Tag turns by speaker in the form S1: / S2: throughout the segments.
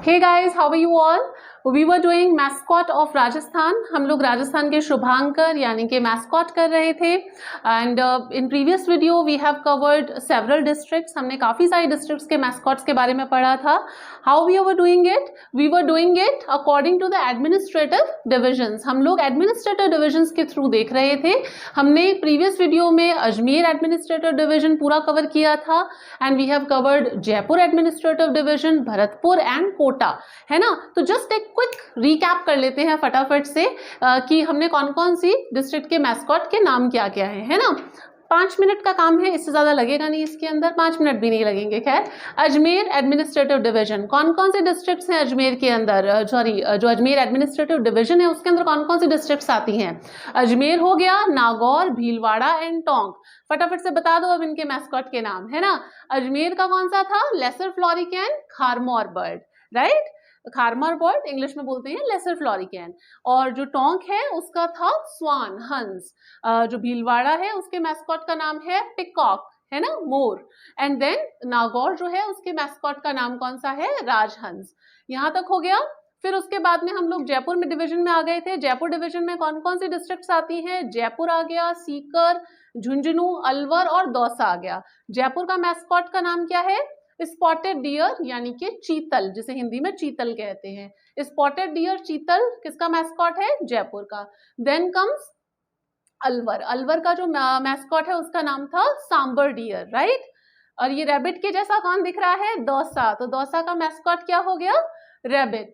S1: Hey guys, how are you all? We were doing mascot of Rajasthan. हम लोग राजस्थान के शुभांकर यानी कि mascot कर रहे थे and in previous video we have covered several districts. हमने काफ़ी सारी districts के mascots के बारे में पढ़ा था. How we were doing it? We were doing it according to the administrative divisions. हम लोग administrative divisions के through देख रहे थे. हमने previous video में अजमेर administrative division पूरा cover किया था and we have covered Jaipur administrative division, Bharatpur and Kota, है ना. तो जस्ट एक क्विक रिकैप कर लेते हैं फटाफट से कि हमने कौन कौन सी डिस्ट्रिक्ट के मैस्कॉट के नाम क्या क्या है ना. 5 मिनट का काम है, इससे ज़्यादा लगेगा नहीं इसके अंदर, 5 मिनट भी नहीं लगेंगे. खैर, अजमेर एडमिनिस्ट्रेटिव डिवीजन, कौन कौन से डिस्ट्रिक्ट्स हैं अजमेर के अंदर, जो अजमेर एडमिनिस्ट्रेटिव डिवीजन है उसके अंदर कौन कौन सी डिस्ट्रिक्ट्स आती हैं. अजमेर हो गया, नागौर, भीलवाड़ा एंड टोंक. फटाफट से बता दो अब इनके मैस्कॉट के नाम, है ना. अजमेर का कौन सा था, lesser florican kharmor bird, right. Kharmor bird English में बोलते हैं लेसर फ्लोरिकैन. और जो टोंक है उसका था स्वान, हंस. जो भीलवाड़ा है उसके मैस्कॉट का नाम है पिकॉक, है ना, मोर. एंड देन नागौर जो है उसके मैस्कॉट का नाम कौन सा है, राजहंस. यहाँ तक हो गया. फिर उसके बाद में हम लोग जयपुर में डिवीजन में आ गए थे. जयपुर डिवीजन में कौन कौन सी डिस्ट्रिक्ट्स आती हैं, जयपुर आ गया, सीकर, झुंझुनू, अलवर और दौसा आ गया. जयपुर का मैस्कॉट का नाम क्या है, स्पॉटेड डियर यानी कि चीतल, जिसे हिंदी में चीतल कहते हैं. स्पॉटेड डियर चीतल किसका मैस्कॉट है, जयपुर का. Then comes Alwar. अलवर का जो मैस्कॉट है उसका नाम था सांबर डियर, राइट. और ये रैबिट के जैसा कौन दिख रहा है, दौसा. तो दौसा का मैस्कॉट क्या हो गया, रैबिट.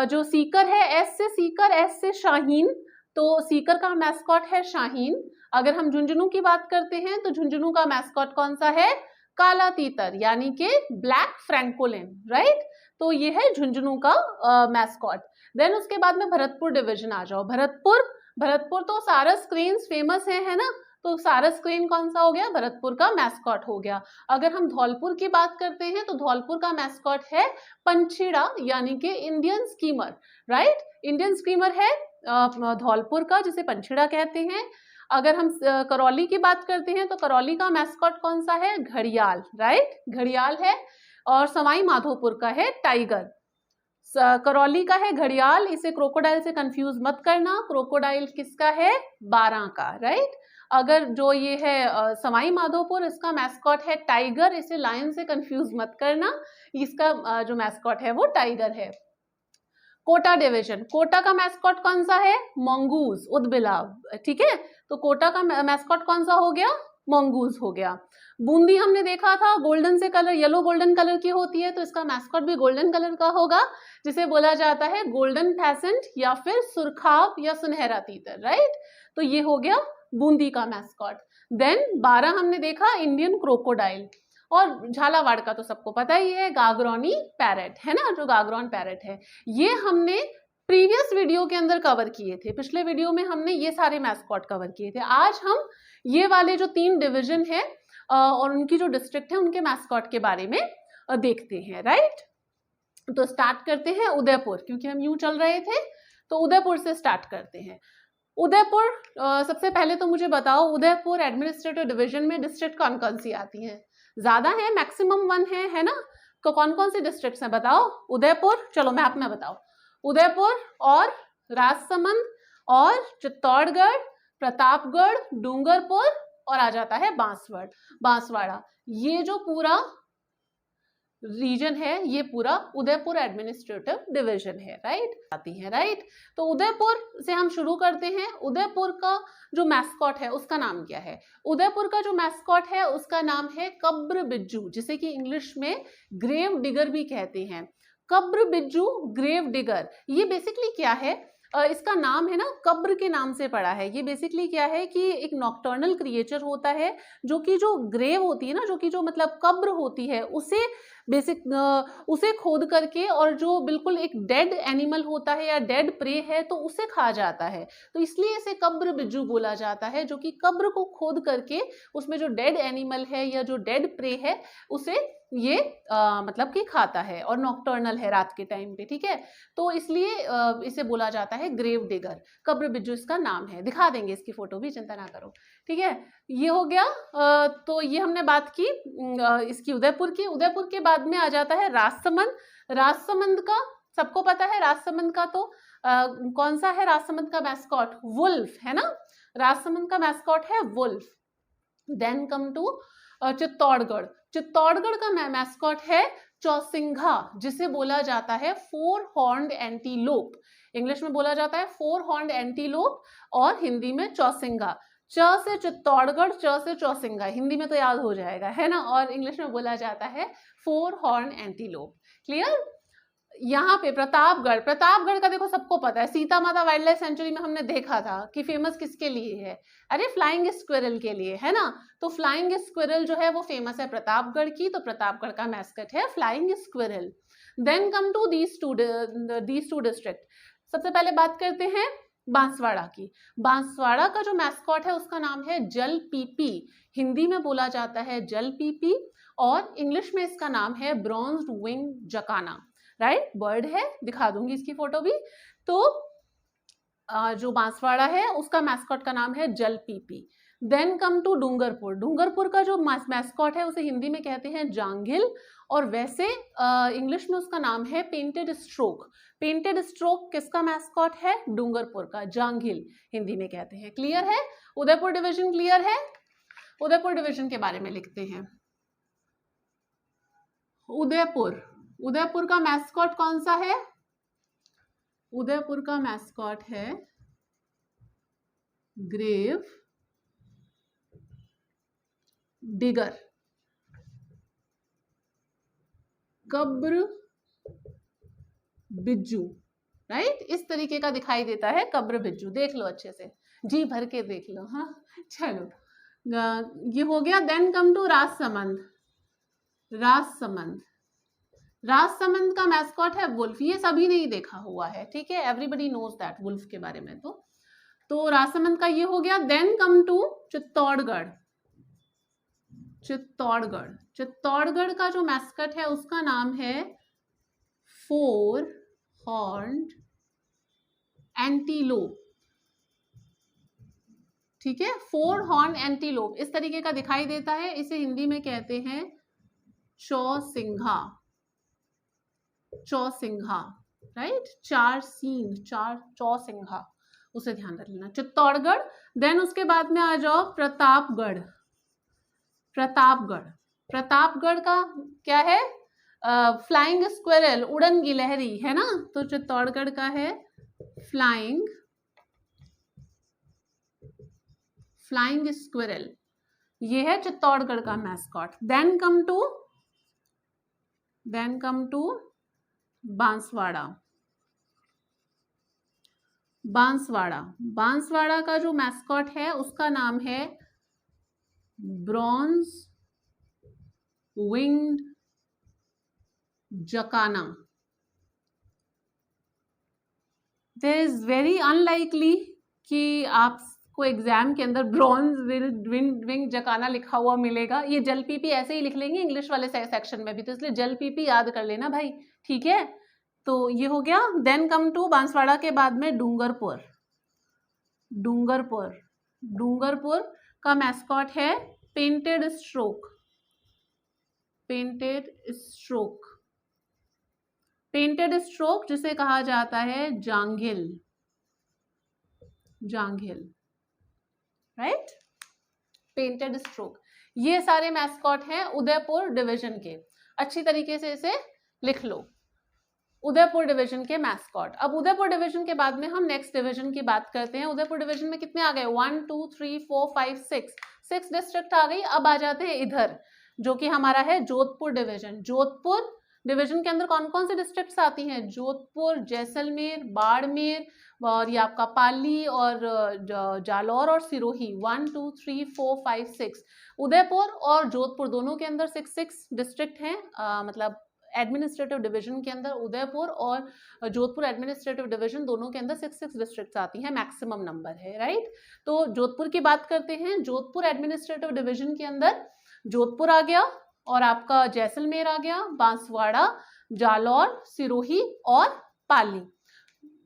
S1: जो सीकर है, एस से सीकर, एस से शाहीन, तो सीकर का मैस्कॉट है शाहीन. अगर हम झुंझुनू की बात करते हैं तो झुंझुनू का मैस्कॉट कौन सा है, काला तीतर यानी कि ब्लैक फ्रैंकोलिन, राइट. तो ये है झुंझुनू का मैस्कॉट. देन उसके बाद में भरतपुर डिवीजन आ जाओ. भरतपुर तो सारस क्रेन्स फेमस है ना. तो सारस क्रेन कौन सा हो गया, भरतपुर का मैस्कॉट हो गया. अगर हम धौलपुर की बात करते हैं तो धौलपुर का मैस्कॉट है पंछीड़ा यानी कि Indian schemer, right. Indian schemer है धौलपुर का, जिसे पंछीड़ा कहते हैं. अगर हम करौली की बात करते हैं तो करौली का मैस्कॉट कौन सा है, घड़ियाल, राइट, घड़ियाल है. और सवाई माधोपुर का है टाइगर. करौली का है घड़ियाल, इसे क्रोकोडाइल से कंफ्यूज मत करना. क्रोकोडाइल किसका है, बारां का, राइट. अगर जो ये है सवाई माधोपुर, इसका मैस्कॉट है टाइगर, इसे लायन से कंफ्यूज मत करना. इसका जो मैस्कॉट है वो टाइगर है. कोटा डिवीजन, कोटा का मैस्कॉट कौन सा है, मंगूज, उदबिलाव, ठीक है. तो कोटा का मैस्कॉट कौन सा हो गया, मंगूज हो गया. बूंदी हमने देखा था गोल्डन से कलर, येलो गोल्डन कलर की होती है, तो इसका मैस्कॉट भी गोल्डन कलर का होगा, जिसे बोला जाता है गोल्डन फैसेंट या फिर सुरखाब या सुनहरा तीतर, राइट. तो ये हो गया बूंदी का मैस्कॉट. देन 12 हमने देखा इंडियन क्रोकोडाइल. और झालावाड़ का तो सबको पता ही है, गागरौनी पैरेट, है ना, जो गागरौन पैरेट है. ये हमने प्रीवियस वीडियो के अंदर कवर किए थे. पिछले वीडियो में हमने ये सारे मैस्कॉट कवर किए थे. आज हम ये वाले जो 3 डिवीजन है और उनकी जो डिस्ट्रिक्ट है उनके मैस्कॉट के बारे में देखते हैं, राइट. तो स्टार्ट करते हैं उदयपुर, क्योंकि हम यूं चल रहे थे तो उदयपुर से स्टार्ट करते हैं. उदयपुर, सबसे पहले तो मुझे बताओ उदयपुर एडमिनिस्ट्रेटिव डिवीजन में डिस्ट्रिक्ट कौन कौन सी आती हैं. ज्यादा है, मैक्सिमम 1 है ना. तो कौन कौन सी डिस्ट्रिक्ट्स हैं बताओ. उदयपुर, चलो मैप में बताओ. उदयपुर और राजसमंद और चित्तौड़गढ़, प्रतापगढ़, डूंगरपुर और आ जाता है बांसवाड़ा. ये जो पूरा रीजन है ये पूरा उदयपुर एडमिनिस्ट्रेटिव डिवीजन है, राइट, आती है, राइट. तो उदयपुर से हम शुरू करते हैं. उदयपुर का जो मैस्कॉट है उसका नाम क्या है. उदयपुर का जो मैस्कॉट है उसका नाम है कब्र बिज्जू, जिसे कि इंग्लिश में ग्रेव डिगर भी कहते हैं. कब्र बिज्जू, ग्रेव डिगर, ये बेसिकली क्या है, इसका नाम है ना कब्र के नाम से पड़ा है. ये बेसिकली क्या है कि एक नॉक्टर्नल क्रिएचर होता है जो कि जो ग्रेव होती है ना, जो कि जो मतलब कब्र होती है, उसे खोद करके, और जो बिल्कुल एक डेड एनिमल होता है या डेड प्रे है तो उसे खा जाता है. तो इसलिए इसे कब्र बिज्जू बोला जाता है, जो कि कब्र को खोद करके उसमें जो डेड एनिमल है या जो डेड प्रे है उसे ये मतलब कि खाता है और नॉक्टर्नल है रात के टाइम पे, ठीक है। तो इसलिए इसे बोला जाता है ग्रेव डिगर, कब्र बिज्जू इसका नाम है। दिखा देंगे इसकी फोटो भी, चिंता ना करो, ठीक है। ये हो गया। तो ये हमने बात की इसकी उदयपुर की। उदयपुर के बाद में आ जाता है राजसमंद। राजसमंद का सबको पता है, राजसमंद का तो कौन सा है राजसमंद का मैस्कॉट? वुल्फ है ना, राजसमंद का मैस्कॉट है wolf. Then come to Chittorgarh. Chittorgarh का मैस्कॉट है चौसिंघा, जिसे बोला जाता है 4 हॉर्न्ड एंटीलोप। इंग्लिश में बोला जाता है 4 हॉर्न्ड एंटीलोप और हिंदी में चौसिंघा। च से चित्तौड़गढ़, च से चौसिंघा, हिंदी में तो याद हो जाएगा, है ना। और इंग्लिश में बोला जाता है 4 हॉर्न एंटीलोप। क्लियर। यहाँ पे प्रतापगढ़, प्रतापगढ़ का देखो सबको पता है, सीता माता वाइल्ड लाइफ सेंचुरी में हमने देखा था कि फेमस किसके लिए है? अरे फ्लाइंग स्क्विरल के लिए, है ना। तो फ्लाइंग स्क्विरल जो है वो फेमस है प्रतापगढ़ की, तो प्रतापगढ़ का मैस्कट है flying squirrel. Then come to these two district. सबसे पहले बात करते हैं बांसवाड़ा की। बांसवाड़ा का जो मैस्कॉट है उसका नाम है जल पीपी। हिंदी में बोला जाता है जल पीपी और इंग्लिश में इसका नाम है ब्रॉन्ज्ड विंग जकाना। राइट, बर्ड है, दिखा दूंगी इसकी फोटो भी। तो जो बांसवाड़ा है उसका मैस्कॉट का नाम है जल पीपी। Then come to Dungarpur. Dungarpur का जो मैस्कॉट है उसे हिंदी में कहते हैं जांघिल और वैसे इंग्लिश में उसका नाम है पेंटेड स्ट्रोक। पेंटेड स्ट्रोक किसका मैस्कॉट है? डूंगरपुर का, जांघिल हिंदी में कहते हैं। क्लियर है? उदयपुर डिवीजन क्लियर है? उदयपुर डिवीजन के बारे में लिखते हैं। उदयपुर, उदयपुर का मैस्कॉट कौन सा है? उदयपुर का मैस्कॉट है ग्रेव डिगर, कब्र बिज्जू। राइट, इस तरीके का दिखाई देता है कब्र बिज्जू। देख लो अच्छे से, जी भर के देख लो। हाँ चलो, ये हो गया। Then come to Rajsamand. Rajsamand, Rajsamand का मैस्कॉट है वुल्फ। ये सभी ने ही देखा हुआ है, ठीक है, एवरीबडी नोज दैट वुल्फ के बारे में। तो राजसमंद का ये हो गया। Then come to Chittorgarh. Chittorgarh, Chittorgarh का जो मैस्कट है उसका नाम है 4 हॉर्न्ड एंटीलोप, ठीक है। 4 हॉर्न एंटीलोप इस तरीके का दिखाई देता है। इसे हिंदी में कहते हैं चौसिंघा। चौसिंघा, राइट, 4 सींग, 4 चौसिंघा, उसे ध्यान रख लेना। चित्तौड़गढ़। देन उसके बाद में आ जाओ प्रतापगढ़। प्रतापगढ़, प्रतापगढ़ का क्या है? फ्लाइंग स्क्विरल, उड़न गिलहरी, है ना। तो चित्तौड़गढ़ का है फ्लाइंग स्क्विरल। ये है चित्तौड़गढ़ का mascot. Then come to Banswara. Banswara, Banswara का जो मैस्कॉट है उसका नाम है bronze winged jacana. There is very unlikely कि आपको एग्जाम के अंदर ब्रॉन्ज विंग जकाना लिखा हुआ मिलेगा। ये जल पीपी ऐसे ही लिख लेंगे इंग्लिश वाले सेक्शन में भी, तो इसलिए जल पीपी याद कर लेना भाई, ठीक है। तो ये हो गया। देन कम टू बांसवाड़ा के बाद में डूंगरपुर। डूंगरपुर, डूंगरपुर का मैस्कॉट है painted stroke. Painted stroke, painted stroke जिसे कहा जाता है जांघिल। जांघिल, राइट, पेंटेड स्ट्रोक। ये सारे मैस्कॉट हैं उदयपुर डिवीजन के। अच्छी तरीके से इसे लिख लो, उदयपुर डिवीजन के मैस्कॉट। अब उदयपुर डिवीजन के बाद में हम नेक्स्ट डिवीजन की बात करते हैं। उदयपुर डिवीजन में कितने आ गए? 1 2 3 4 5 6 डिस्ट्रिक्ट आ गई। अब आ जाते हैं इधर, जो कि हमारा है जोधपुर डिवीजन। जोधपुर डिवीजन के अंदर कौन कौन से डिस्ट्रिक्ट्स आती हैं? जोधपुर, जैसलमेर, बाड़मेर और ये आपका पाली और जालौर और सिरोही। 1 2 3 4 5 6। उदयपुर और जोधपुर दोनों के अंदर 6 डिस्ट्रिक्ट हैं, मतलब एडमिनिस्ट्रेटिव डिवीजन के अंदर उदयपुर और जोधपुर एडमिनिस्ट्रेटिव डिवीजन दोनों के अंदर 6 डिस्ट्रिक्ट्स आती हैं, मैक्सिमम नंबर है, राइट। तो जोधपुर की बात करते हैं। जोधपुर एडमिनिस्ट्रेटिव डिवीजन के अंदर जोधपुर आ गया और आपका जैसलमेर आ गया, बांसवाड़ा, जालौर, सिरोही और पाली।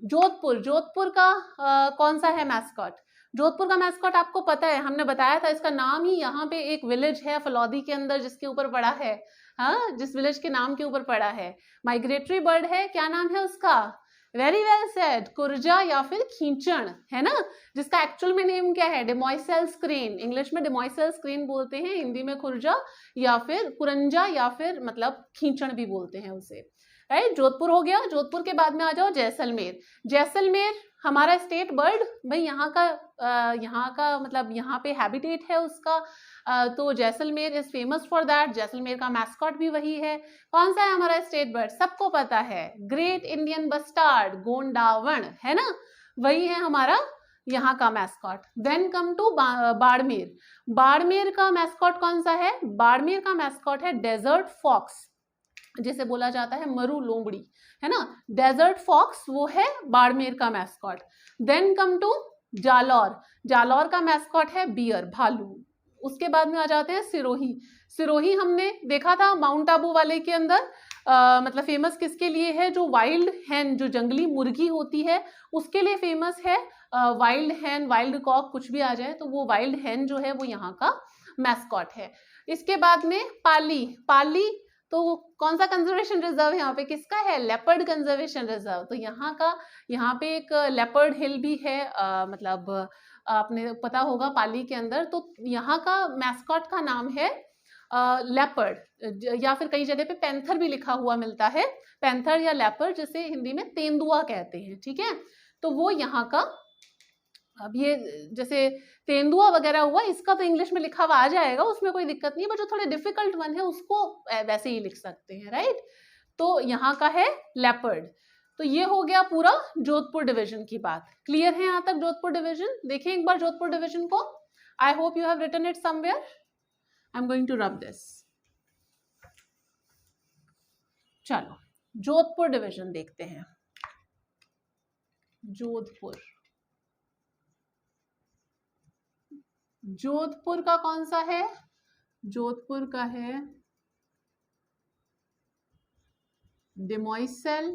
S1: जोधपुर, जोधपुर का कौन सा है मैस्कॉट? जोधपुर का मैस्कॉट आपको पता है, हमने बताया था, इसका नाम ही यहाँ पे एक विलेज है फलौदी के अंदर जिसके ऊपर पड़ा है, हाँ, जिस विलेज के नाम के ऊपर पड़ा है। माइग्रेटरी बर्ड है, क्या नाम है उसका? वेरी वेल सेड, कुरजा या फिर खींचण, है ना, जिसका एक्चुअल में नेम क्या है? डेमोइसेल्स क्रेन। इंग्लिश में डेमोइसेल्स क्रेन बोलते हैं, हिंदी में कुरजा या फिर कुरंजा या फिर मतलब खींचण भी बोलते हैं उसे, राइट। जोधपुर हो गया। जोधपुर के बाद में आ जाओ जैसलमेर। जैसलमेर हमारा स्टेट बर्ड, भाई यहाँ का मतलब यहाँ पे हैबिटेट है उसका, तो Jaisalmer is famous for that. Jaisalmer का मैस्कॉट भी वही है। कौन सा है हमारा स्टेट बर्ड? सबको पता है, ग्रेट इंडियन बस्टार्ड, गोंडावन, है ना, वही है हमारा यहाँ का mascot. Then come to Barmer. Barmer का मैस्कॉट कौन सा है? बाड़मेर का मैस्कॉट है डेजर्ट फॉक्स, जिसे बोला जाता है मरु लोमड़ी, है ना, डेजर्ट फॉक्स, वो है बाड़मेर का mascot. Then come to Jalore. Jalore का मैस्कॉट है बियर, भालू। उसके बाद में आ जाते हैं सिरोही। सिरोही हमने देखा था माउंट आबू वाले के अंदर, मतलब फेमस किसके लिए है? जो वाइल्ड हैन, जो जंगली मुर्गी होती है, उसके लिए फेमस है। वाइल्ड हैन, वाइल्ड कॉक, कुछ भी आ जाए तो वो वाइल्ड हैन जो है वो यहाँ का मैस्कॉट है। इसके बाद में पाली। पाली तो कौन सा कंजर्वेशन रिजर्व यहाँ पे किसका है? Leopard conservation reserve. तो यहाँ पे एक लेपर्ड हिल भी है, मतलब आपने पता होगा पाली के अंदर। तो यहाँ का मैस्कॉट का नाम है लेपर्ड, या फिर कई जगह पे पैंथर भी लिखा हुआ मिलता है, पैंथर या लेपर्ड, जिसे हिंदी में तेंदुआ कहते हैं, ठीक है। तो वो यहाँ का, अब ये जैसे तेंदुआ वगैरह हुआ, इसका तो इंग्लिश में लिखा हुआ आ जाएगा, उसमें कोई दिक्कत नहीं है, बट जो थोड़े डिफिकल्ट वन है उसको वैसे ही लिख सकते हैं, राइट। तो यहाँ का है लेपर्ड। तो ये हो गया पूरा जोधपुर डिवीजन की बात। क्लियर है यहाँ तक जोधपुर डिवीजन? देखिए एक बार जोधपुर डिवीजन को। I hope you have written it somewhere. I am going to rub this. चलो जोधपुर डिवीजन देखते हैं। जोधपुर, जोधपुर का कौन सा है? जोधपुर का है डेमोइसेल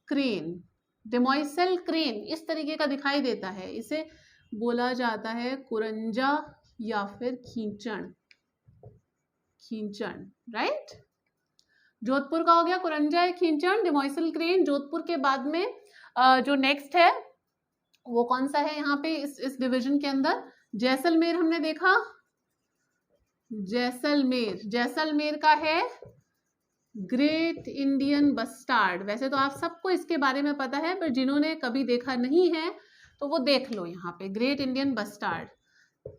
S1: क्रेन। डेमोइसेल क्रेन इस तरीके का दिखाई देता है, इसे बोला जाता है कुरंजा या फिर खींचण। खींचण, राइट। जोधपुर का हो गया कुरंजा या खींचण, डेमोइसेल क्रेन। जोधपुर के बाद में जो नेक्स्ट है वो कौन सा है यहाँ पे इस डिवीजन के अंदर? जैसलमेर हमने देखा। जैसलमेर, जैसलमेर का है ग्रेट इंडियन बस्टार्ड। वैसे तो आप सबको इसके बारे में पता है, पर जिन्होंने कभी देखा नहीं है तो वो देख लो यहाँ पे, ग्रेट इंडियन बस्टार्ड।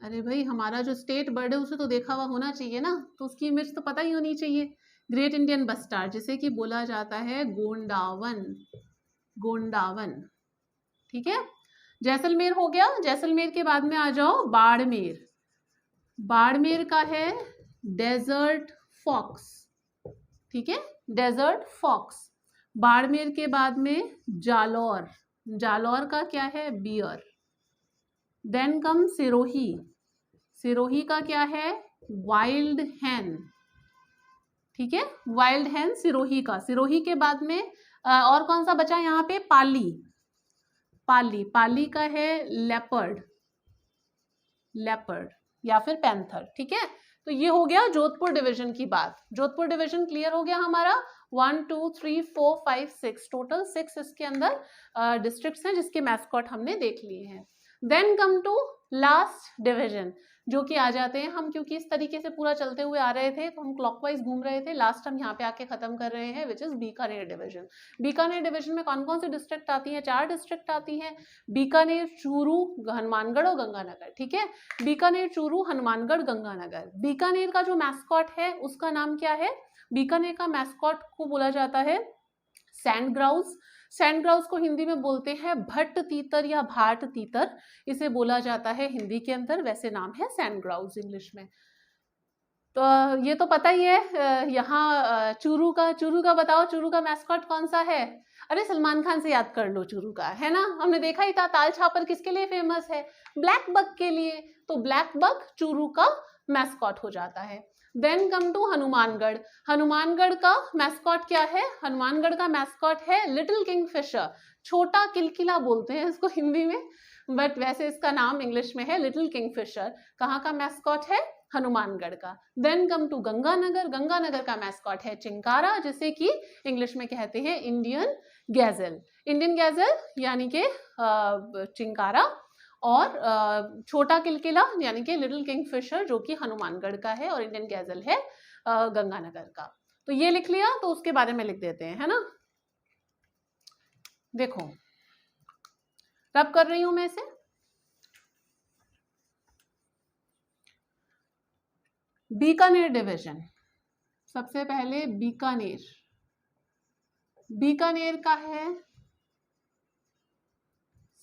S1: अरे भाई हमारा जो स्टेट बर्ड है उसे तो देखा हुआ होना चाहिए ना, तो उसकी इमेज तो पता ही होनी चाहिए। ग्रेट इंडियन बस्टार्ड, जिसे कि बोला जाता है गोंडावन। गोंडावन, ठीक है। जैसलमेर हो गया। जैसलमेर के बाद में आ जाओ बाड़मेर। बाड़मेर का है डेजर्ट फॉक्स, ठीक है, डेजर्ट फॉक्स। बाड़मेर के बाद में जालौर। जालौर का क्या है? Bear. Then come Sirohi. Sirohi का क्या है? वाइल्ड हैन, ठीक है, वाइल्ड हैन सिरोही का। सिरोही के बाद में और कौन सा बचा यहाँ पे? पाली। पाली, पाली का है लेपर्ड। लेपर्ड या फिर पैंथर, ठीक है। तो ये हो गया जोधपुर डिवीजन की बात। जोधपुर डिवीजन क्लियर हो गया हमारा। 1 2 3 4 5 6, टोटल 6 इसके अंदर डिस्ट्रिक्ट्स हैं जिसके मैस्कॉट हमने देख लिए हैं। Then come to last division, जो कि आ जाते हैं हम, क्योंकि इस तरीके से पूरा चलते हुए आ रहे थे तो हम क्लॉकवाइज घूम रहे थे, लास्ट हम यहाँ पे आके खत्म कर रहे हैं, which is Bikaner division. Bikaner division में कौन कौन सी डिस्ट्रिक्ट आती है? 4 डिस्ट्रिक्ट आती हैं, बीकानेर, चूरू, हनुमानगढ़ और गंगानगर, ठीक है। बीकानेर, चूरू, हनुमानगढ़, गंगानगर। बीकानेर का जो मैस्कॉट है उसका नाम क्या है? बीकानेर का मैस्कॉट को बोला जाता है सैंड ग्राउस। सैंड ग्राउस को हिंदी में बोलते हैं भट्ट तीतर या भाट तीतर, इसे बोला जाता है हिंदी के अंदर, वैसे नाम है सैंड ग्राउस इंग्लिश में। तो ये तो पता ही है। यहाँ चूरू का बताओ, चूरू का मैस्कॉट कौन सा है? अरे सलमान खान से याद कर लो चूरू का, है ना, हमने देखा ही था। ताल छापर किसके लिए फेमस है? ब्लैक बक के लिए। तो ब्लैक बक चूरू का मैस्कॉट हो जाता है। Then come to Hanumangarh. Hanumangarh का मैस्कॉट क्या है? हनुमानगढ़ का मैस्कॉट है लिटिल किंगफिशर, छोटा किलकिला बोलते हैं इसको हिंदी में, बट वैसे इसका नाम इंग्लिश में है लिटिल किंगफिशर। कहाँ का मैस्कॉट है? हनुमानगढ़ का। Then come to Ganganagar. Ganganagar का मैस्कॉट है चिंकारा, जिसे कि इंग्लिश में कहते हैं इंडियन गैज़ल। इंडियन गैज़ल यानी कि चिंकारा, और छोटा किलकिला यानी कि लिटिल किंगफिशर जो कि हनुमानगढ़ का है, और इंडियन गैज़ल है गंगानगर का। तो ये लिख लिया, तो उसके बारे में लिख देते हैं, है ना। देखो रब कर रही हूं मैं इसे। बीकानेर डिवीजन, सबसे पहले बीकानेर। बीकानेर का है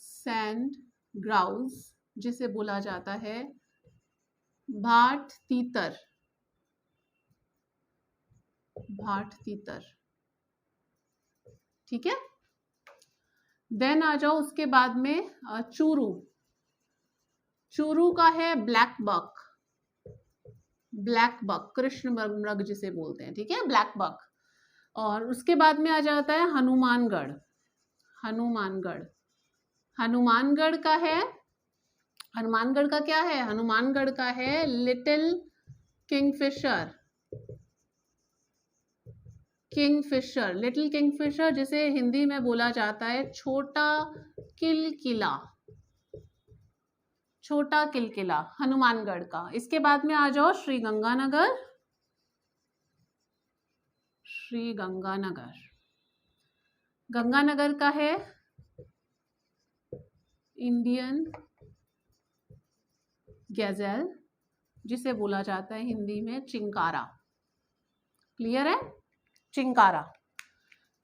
S1: सैंड ग्राउज, जिसे बोला जाता है भाट तीतर। भाट तीतर, ठीक है। देन आ जाओ उसके बाद में चूरू। चूरू का है ब्लैक बक। ब्लैक बक, कृष्ण मृग जिसे बोलते हैं, ठीक है, ब्लैक बक। और उसके बाद में आ जाता है हनुमानगढ़। हनुमानगढ़, हनुमानगढ़ का है, हनुमानगढ़ का क्या है? हनुमानगढ़ का है little Kingfisher. Kingfisher, little Kingfisher, जिसे हिंदी में बोला जाता है छोटा किलकिला। छोटा किलकिला हनुमानगढ़ का। इसके बाद में आ जाओ श्री गंगानगर। श्री गंगानगर, गंगानगर का है इंडियन गैज़ल, जिसे बोला जाता है हिंदी में चिंकारा। क्लियर है? चिंकारा।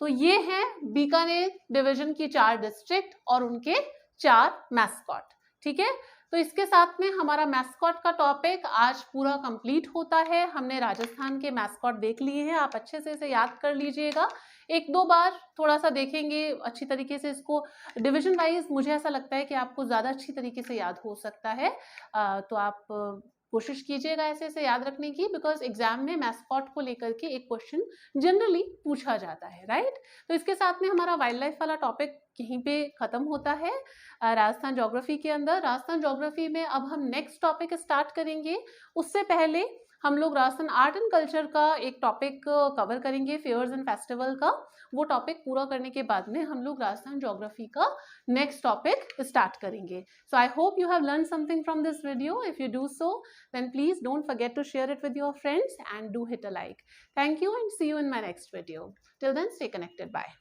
S1: तो ये है बीकानेर डिवीजन की 4 डिस्ट्रिक्ट और उनके 4 मैस्कॉट, ठीक है। तो इसके साथ में हमारा मैस्कॉट का टॉपिक आज पूरा कंप्लीट होता है। हमने राजस्थान के मैस्कॉट देख लिए हैं, आप अच्छे से इसे याद कर लीजिएगा। 1-2 बार थोड़ा सा देखेंगे अच्छी तरीके से इसको, डिवीजन वाइज मुझे ऐसा लगता है कि आपको ज़्यादा अच्छी तरीके से याद हो सकता है। तो आप कोशिश कीजिएगा ऐसे ऐसे याद रखने की, बिकॉज एग्जाम में मैस्कॉट को लेकर के एक क्वेश्चन जनरली पूछा जाता है, राइट। तो इसके साथ में हमारा वाइल्ड लाइफ वाला टॉपिक यहीं पे खत्म होता है राजस्थान ज्योग्राफी के अंदर। राजस्थान ज्योग्राफी में अब हम नेक्स्ट टॉपिक स्टार्ट करेंगे। उससे पहले हम लोग राजस्थान आर्ट एंड कल्चर का एक टॉपिक कवर करेंगे, फेयर्स एंड फेस्टिवल का। वो टॉपिक पूरा करने के बाद में हम लोग राजस्थान ज्योग्राफी का नेक्स्ट टॉपिक स्टार्ट करेंगे। So I hope you have learn something from this video. If you do so, then please don't forget to share it with your friends and do hit a like. Thank you and see you in my next video. Till then, stay connected. Bye.